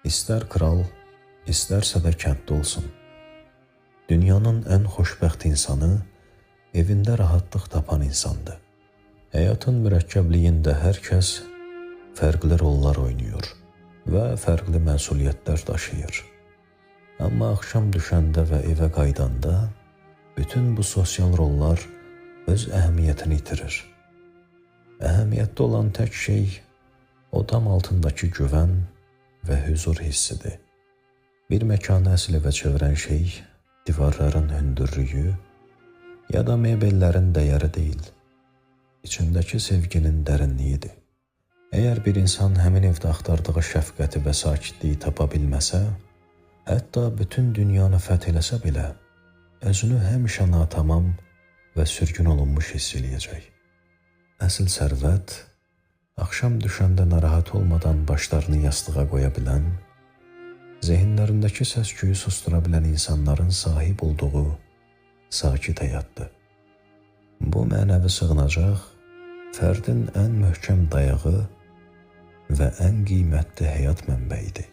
İstər kral, istərsə də kənddə olsun. Dünyanın ən xoşbəxt insanı evində rahatlıq tapan insandır. Həyatın mürəkkəbliyində hər kəs fərqli rollar oynayır və fərqli məsuliyyətlər daşıyır. Amma axşam düşəndə və evə qaydanda bütün bu sosial rollar öz əhəmiyyətini itirir. Əhəmiyyətli olan tək şey o dam altındakı güvən və hüzur hissidir. Bir məkanı əsl evə çevirən şey divarların hündürlüyü ya da mebellərin dəyəri deyil, içindəki sevginin dərinliyidir. Əgər bir insan həmin evdə axtardığı şəfqəti və sakitliyi tapa bilməsə, hətta bütün dünyanı fəth eləsə belə, özünü həmişə natamam və sürgün olunmuş hiss eləyəcək. Əsl sərvət, axşam düşəndə narahat olmadan başlarını yastığa qoya bilən, zehinlərindəki səs-küyü sustura bilən insanların sahib olduğu sakit həyatdır. Bu mənəvi sığınacaq fərdin ən möhkəm dayağı və ən qiymətli həyat mənbəyidir.